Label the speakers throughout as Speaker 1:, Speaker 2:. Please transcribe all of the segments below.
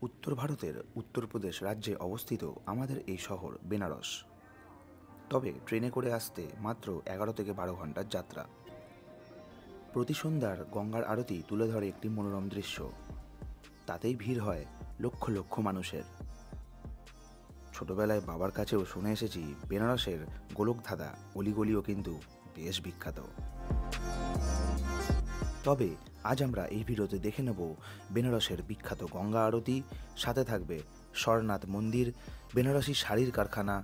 Speaker 1: উত্তর ভারতের উত্তরপ্রদেশ রাজ্যে অবস্থিত আমাদের এই শহর বেনারস। তবে ট্রেনে করে আসতে মাত্র 11 থেকে 12 ঘন্টার যাত্রা। প্রতি সন্ধ্যার গঙ্গার আরতি তুলে ধরে একটি মনোরম দৃশ্য। তাতেই ভিড় হয় লক্ষ লক্ষ মানুষের। ছোটবেলায় বাবার কাছেও শুনে এসেছি বেনারসের গোলকধাঁধা অলিগলিও কিন্তু বেশ বিখ্যাত। তবে আজ আমরা এই ভিডিওতে দেখে নেব বেনারসের বিখ্যাত গঙ্গা আরতি, সাথে থাকবে সরনাথ মন্দির, বেনারসি শাড়ির কারখানা,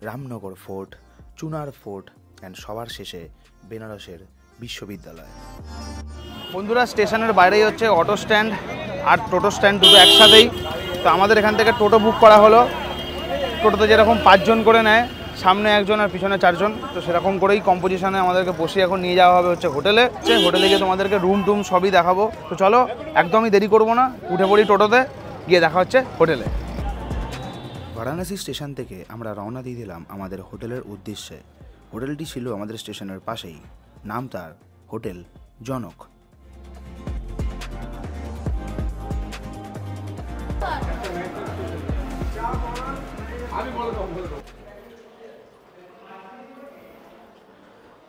Speaker 1: Ramnagar fort, Chunar fort and সবার শেষে বেনারসের বিশ্ববিদ্যালয়।
Speaker 2: বন্ধুরা, স্টেশনের বাইরেই হচ্ছে অটো স্ট্যান্ড আর টোটো স্ট্যান্ড দুটো একসাথেই। তো আমাদের এখান থেকে টোটো বুক করা হলো। টোটোতে যেরকম 5 জন করে নেয়, সামনে 1 জন আর পিছনে 4 জন, তো সেরকম করেই কম্পোজিশনে আমাদেরকে বসিয়ে এখন নিয়ে যাওয়া হবে হচ্ছে হোটেলে। হোটেলে গিয়ে তোমাদেরকে রুম টুম সবই দেখাবো। তো চলো, একদমই দেরি করবো না, উঠে পড়ি টোটোতে, গিয়ে দেখা হচ্ছে হোটেলে।
Speaker 1: বারাণসী স্টেশন থেকে আমরা রওনা দিয়ে দিলাম আমাদের হোটেলের উদ্দেশ্যে। হোটেলটি ছিল আমাদের স্টেশনের পাশেই, নাম তার হোটেল জনক।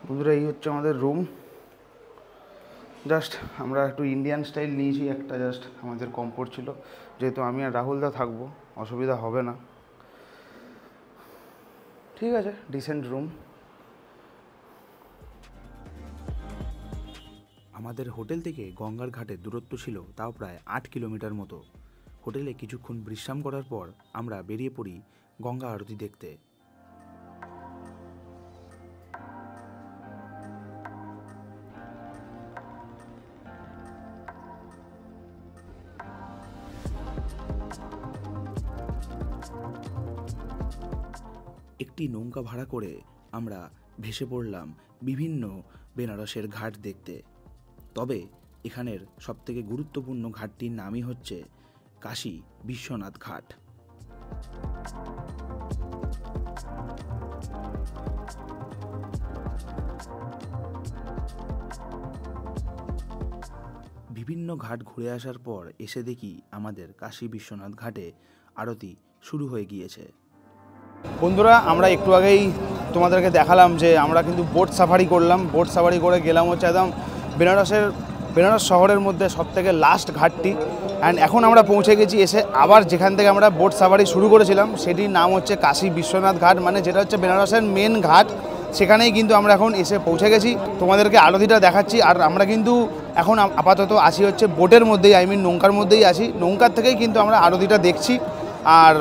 Speaker 2: বন্ধুরা, এই হচ্ছে আমাদের রুম। জাস্ট আমরা একটু ইন্ডিয়ান স্টাইল নিয়েছি একটা, জাস্ট আমাদের কম পড়ছিল, যেহেতু আমি আর রাহুলদা থাকবো, অসুবিধা হবে না। ঠিক আছে, ডিসেন্ট রুম।
Speaker 1: আমাদের হোটেল থেকে গঙ্গার ঘাটের দূরত্ব ছিল তাও প্রায় 8 কিলোমিটার মতো। হোটেলে কিছুক্ষণ বিশ্রাম করার পর আমরা বেরিয়ে পড়ি গঙ্গা আরতি দেখতে। একটি নৌকা ভাড়া করে আমরা ভেসে পড়লাম বিভিন্ন বেনারসের ঘাট দেখতে। তবে এখানের সবথেকে গুরুত্বপূর্ণ ঘাটটির নামই হচ্ছে কাশী বিশ্বনাথ ঘাট। বিভিন্ন ঘাট ঘুরে আসার পর এসে দেখি আমাদের কাশী বিশ্বনাথ ঘাটে আরতি শুরু হয়ে গিয়েছে।
Speaker 2: বন্ধুরা, আমরা একটু আগেই তোমাদেরকে দেখালাম যে আমরা কিন্তু বোট সাফারি করলাম। বোট সাফারি করে গেলাম হচ্ছে একদম বেনারস শহরের মধ্যে সবথেকে লাস্ট ঘাটটি। অ্যান্ড এখন আমরা পৌঁছে গেছি এসে আবার যেখান থেকে আমরা বোট সাফারি শুরু করেছিলাম, সেটির নাম হচ্ছে কাশী বিশ্বনাথ ঘাট, মানে যেটা হচ্ছে বেনারসের মেন ঘাট। সেখানেই কিন্তু আমরা এখন এসে পৌঁছে গেছি। তোমাদেরকে আরতিটা দেখাচ্ছি। আর আমরা কিন্তু এখন আপাতত আছি হচ্ছে বোটের মধ্যেই, নৌকার মধ্যেই আছি। নৌকার থেকেই কিন্তু আমরা আরতিটা দেখছি। আর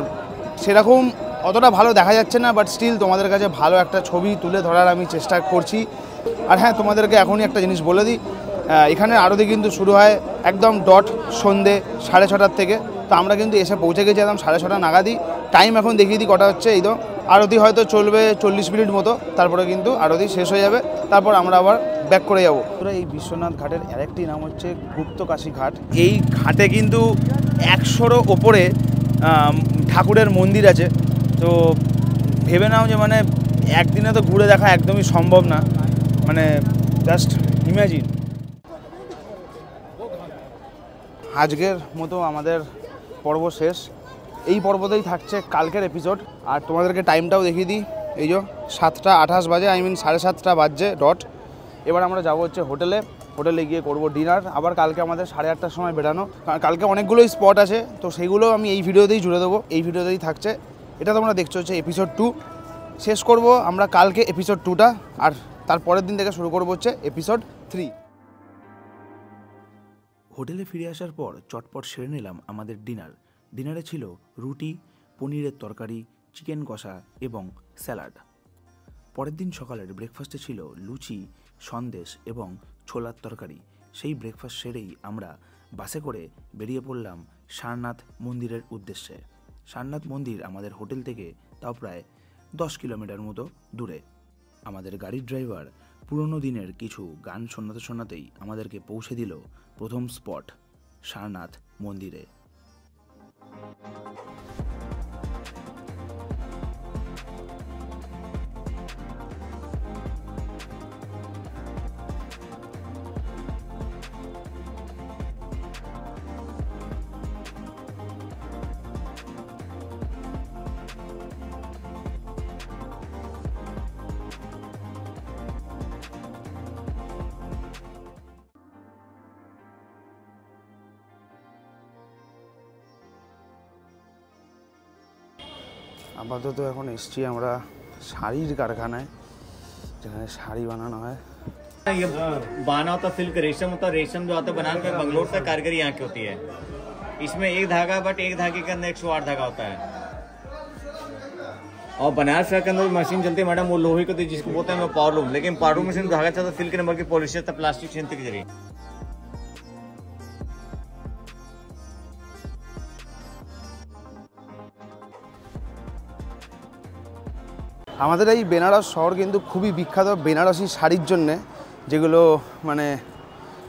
Speaker 2: সেরকম অতটা ভালো দেখা যাচ্ছে না, বাট স্টিল তোমাদের কাছে ভালো একটা ছবি তুলে ধরার আমি চেষ্টা করছি। আর হ্যাঁ, তোমাদেরকে এখনই একটা জিনিস বলে দিই, এখানে আরতি কিন্তু শুরু হয় একদম ডট সন্ধে 6:30 থেকে। তো আমরা কিন্তু এসে পৌঁছে গেছি একদম 6:30 নাগাদই। টাইম এখন দেখিয়ে দিই কটা হচ্ছে। এই তো আরতি হয়তো চলবে 40 মিনিট মতো, তারপরে কিন্তু আরতি শেষ হয়ে যাবে, তারপর আমরা আবার ব্যাক করে যাবো। এই বিশ্বনাথ ঘাটের আরেকটি নাম হচ্ছে গুপ্তকাশী ঘাট। এই ঘাটে কিন্তু 100-রও ওপরে ঠাকুরের মন্দির আছে। তো ভেবে নাও যে মানে একদিনে তো ঘুরে দেখা একদমই সম্ভব না, মানে জাস্ট ইম্যাজিন। আজকের মতো আমাদের পর্ব শেষ। এই পর্বতেই থাকছে কালকের এপিসোড। আর তোমাদেরকে টাইমটাও দেখিয়ে দিই, এই যে 7:28 বাজে, 7:30 বাজছে ডট। এবার আমরা যাবো হচ্ছে হোটেলে গিয়ে করব ডিনার। আবার কালকে আমাদের 8:30টার সময় বেরানো। কালকে অনেকগুলোই স্পট আছে, তো সেইগুলো আমি এই ভিডিওতেই জুড়ে দেবো। এই ভিডিওতেই থাকছে। এটা তোমরা দেখছো হচ্ছে এপিসোড 2। শেষ করব আমরা কালকে এপিসোড 2টা, আর তারপরের দিন থেকে শুরু করবো হচ্ছে এপিসোড 3।
Speaker 1: হোটেলে ফিরে আসার পর চটপট সেরে নিলাম আমাদের ডিনারে ছিল রুটি, পনিরের তরকারি, চিকেন কষা এবং স্যালাড। পরের দিন সকালের ব্রেকফাস্টে ছিল লুচি, সন্দেশ এবং ছোলার তরকারি। সেই ব্রেকফাস্ট সেরেই আমরা বাসে করে বেরিয়ে পড়লাম সারনাথ মন্দিরের উদ্দেশ্যে। সারনাথ মন্দির আমাদের হোটেল থেকে তাও প্রায় 10 কিলোমিটার মতো দূরে। আমাদের গাড়ির ড্রাইভার পুরনো দিনের কিছু গান শোনাতে শোনাতেই আমাদেরকে পৌঁছে দিল প্রথম স্পট সারনাথ মন্দিরে।
Speaker 2: আপাতত এখন এসছি আমরা শাড়ির কারখানায়, যেখানে শাড়ি বানানো হয়।
Speaker 3: ये बाना होता सिल्क रेशम होता, रेशम जो आता है बनाने में बंगलोर से कारीगरी यहाँ की होती है। इसमें एक धागा, बट एक धागे के अंदर 108 धागा होता है। और बनारस के अंदर मशीन चलती है मैडम, वो लोहे की, जिसको बोलते हैं पावर लूम, लेकिन पावर लूम मशीन धागा चलता सिल्क नंबर की पॉलिश था, प्लास्टिक सिंथेटिक के जरिए।
Speaker 2: আমাদের এই বেনারস শহর কিন্তু খুবই বিখ্যাত বেনারসি শাড়ির জন্যে, যেগুলো মানে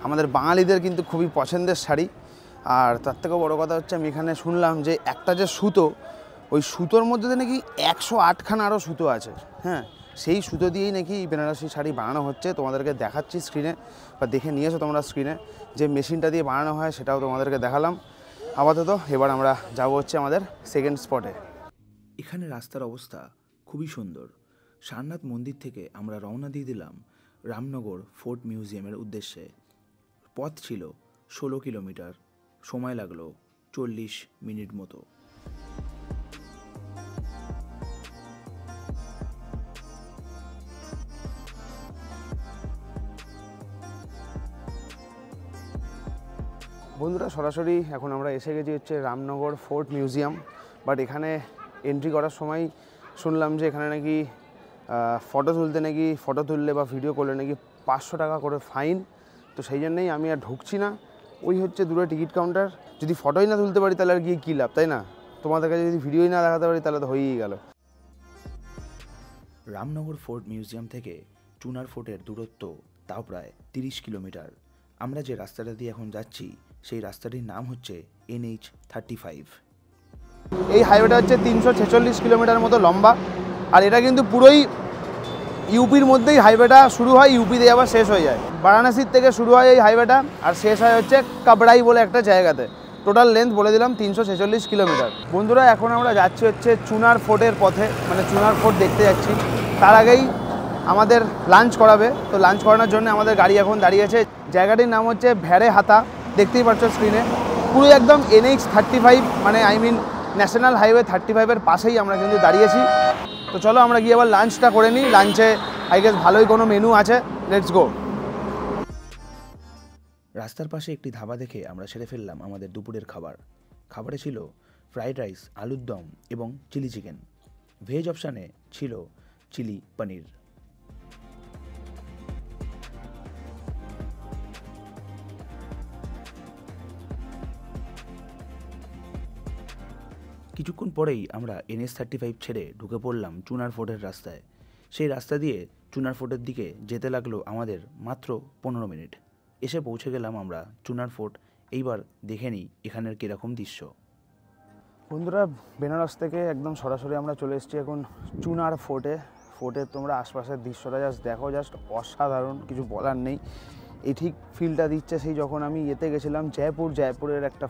Speaker 2: আমাদের বাঙালিদের কিন্তু খুবই পছন্দের শাড়ি। আর তার থেকেও বড়ো কথা হচ্ছে, আমি এখানে শুনলাম যে একটা যে সুতো, ওই সুতোর মধ্যে নাকি 108খানা আরও সুতো আছে। হ্যাঁ, সেই সুতো দিয়েই নাকি বেনারসি শাড়ি বানানো হচ্ছে। তোমাদেরকে দেখাচ্ছি স্ক্রিনে, বা দেখে নিয়েছো তোমরা স্ক্রিনে, যে মেশিনটা দিয়ে বানানো হয় সেটাও তোমাদেরকে দেখালাম। আপাতত এবার আমরা যাবো হচ্ছে আমাদের সেকেন্ড স্পটে।
Speaker 1: এখানে রাস্তার অবস্থা খুবই সুন্দর। সারনাথ মন্দির থেকে আমরা রওনা দিয়ে দিলাম রামনগর ফোর্ট মিউজিয়ামের উদ্দেশ্যে। পথ ছিল 16 কিলোমিটার, সময় লাগলো 40 মিনিট মতো।
Speaker 2: বন্ধুরা, সরাসরি এখন আমরা এসে গেছি হচ্ছে রামনগর ফোর্ট মিউজিয়াম। বাট এখানে এন্ট্রি করার সময় শুনলাম যে এখানে নাকি ফটো তুললে বা ভিডিও করলে নাকি 500 টাকা করে ফাইন। তো সেই জন্যই আমি আর ঢুকছি না। ওই হচ্ছে দূরে টিকিট কাউন্টার। যদি ফটোই না তুলতে পারি তাহলে আর গিয়ে কী লাভ, তাই না? তোমাদের কাছে যদি ভিডিওই না দেখাতে পারি তাহলে তো হয়েই গেল।
Speaker 1: রামনগর ফোর্ট মিউজিয়াম থেকে চুনার ফোর্টের দূরত্ব তাও প্রায় 30 কিলোমিটার। আমরা যে রাস্তাটা দিয়ে এখন যাচ্ছি সেই রাস্তাটির নাম হচ্ছে NH35।
Speaker 2: এই হাইওয়েটা হচ্ছে 346 কিলোমিটার মতো লম্বা। আর এটা কিন্তু পুরোই ইউপির মধ্যেই হাইওয়েটা শুরু হয়, ইউপিতে আবার শেষ হয়ে যায়। বারাণসীর থেকে শুরু হয় এই হাইওয়েটা, আর শেষ হয় হচ্ছে কাবড়াই বলে একটা জায়গাতে। টোটাল লেন্থ বলে দিলাম 346 কিলোমিটার। বন্ধুরা, এখন আমরা যাচ্ছি হচ্ছে চুনার ফোর্টের পথে, মানে চুনার ফোর্ট দেখতে যাচ্ছি। তার আগেই আমাদের লাঞ্চ করাবে, তো লাঞ্চ করানোর জন্য আমাদের গাড়ি এখন দাঁড়িয়ে আছে। জায়গাটির নাম হচ্ছে ভ্যারে হাতা, দেখতেই পাচ্ছ স্ক্রিনে। পুরো একদম NH35, মানে ন্যাশনাল হাইওয়ে 35-এর পাশেই আমরা কিন্তু দাঁড়িয়েছি। তো চলো আমরা গিয়ে আবার লাঞ্চটা করে নিই। লাঞ্চে আই গেস ভালোই কোনো মেনু আছে, লেটস গো।
Speaker 1: রাস্তার পাশে একটি ধাবা দেখে আমরা সেরে ফেললাম আমাদের দুপুরের খাবার। খাবারে ছিল ফ্রাইড রাইস, আলুর দম এবং চিলি চিকেন। ভেজ অপশানে ছিল চিলি পনির। কিছুক্ষণ পরেই আমরা NH35 ছেড়ে ঢুকে পড়লাম চুনার ফোর্টের রাস্তায়। সেই রাস্তা দিয়ে চুনার ফোর্টের দিকে যেতে লাগলো আমাদের মাত্র 15 মিনিট। এসে পৌঁছে গেলাম আমরা চুনার ফোর্ট। এইবার দেখে নিই এখানের কীরকম দৃশ্য।
Speaker 2: বন্ধুরা, বেনারস থেকে একদম সরাসরি আমরা চলে এসেছি এখন চুনার ফোর্টে। ফোর্টের তোমরা আশপাশের দৃশ্যটা জাস্ট দেখো, জাস্ট অসাধারণ, কিছু বলার নেই। এই ঠিক ফিলটা দিচ্ছে সেই যখন আমি এতে গেছিলাম জয়পুরের একটা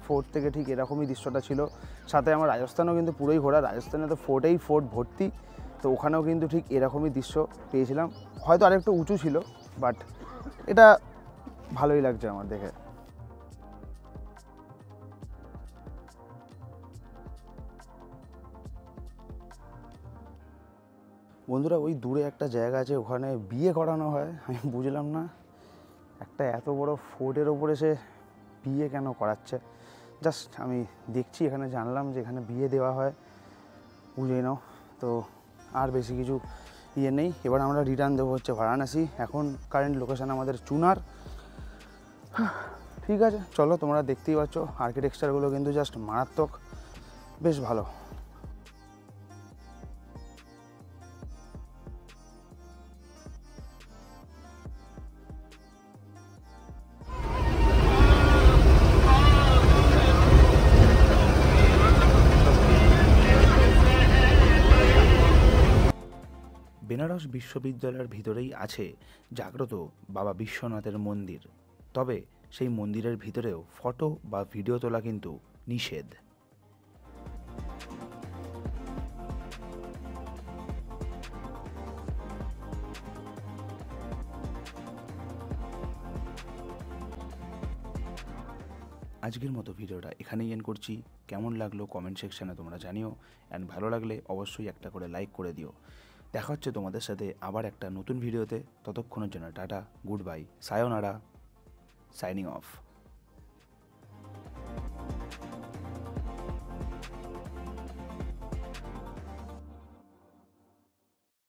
Speaker 2: ফোর্ট থেকে ঠিক এরকমই দৃশ্যটা ছিল। সাথে আমার রাজস্থানেও কিন্তু পুরোই ঘোরা, রাজস্থানে তো ফোর্ট ভর্তি। তো ওখানেও কিন্তু ঠিক এরকমই দৃশ্য পেয়েছিলাম। হয়তো আরেকটু উঁচু ছিল, বাট এটা ভালোই লাগছে আমার দেখে। বন্ধুরা, ওই দূরে একটা জায়গা আছে, ওখানে বিয়ে করানো হয়। আমি বুঝলাম না, একটা এত বড় ফোর্টের ওপরে সে বিয়ে কেন করাচ্ছে। জাস্ট আমি দেখছি, এখানে জানলাম যে এখানে বিয়ে দেওয়া হয়, বুঝে নাও। তো আর বেশি কিছু ইয়ে নেই। এবার আমরা রিটার্ন দেবো হচ্ছে বারাণসী। এখন কারেন্ট লোকেশান আমাদের চুনার। ঠিক আছে, চলো, তোমরা দেখতেই পাচ্ছ আর্কিটেকচারগুলো কিন্তু জাস্ট মারাত্মক, বেশ ভালো।
Speaker 1: বেনারস বিশ্ববিদ্যালয়ের ভিতরেই আছে জাগ্রত বাবা বিশ্বনাথের মন্দির। তবে সেই মন্দিরের ভিতরেও ফটো বা ভিডিও তোলা কিন্তু নিষেধ। আজকের মতো ভিডিওটা এখানেই এন্ড করছি। কেমন লাগলো কমেন্ট সেকশানে তোমরা জানিও, অ্যান্ড ভালো লাগলে অবশ্যই একটা করে লাইক করে দিও। দেখা হচ্ছে তোমাদের সাথে আবার একটা নতুন ভিডিওতে। ততক্ষণের জন্য tata, good bye, সায়োনারা, signing off.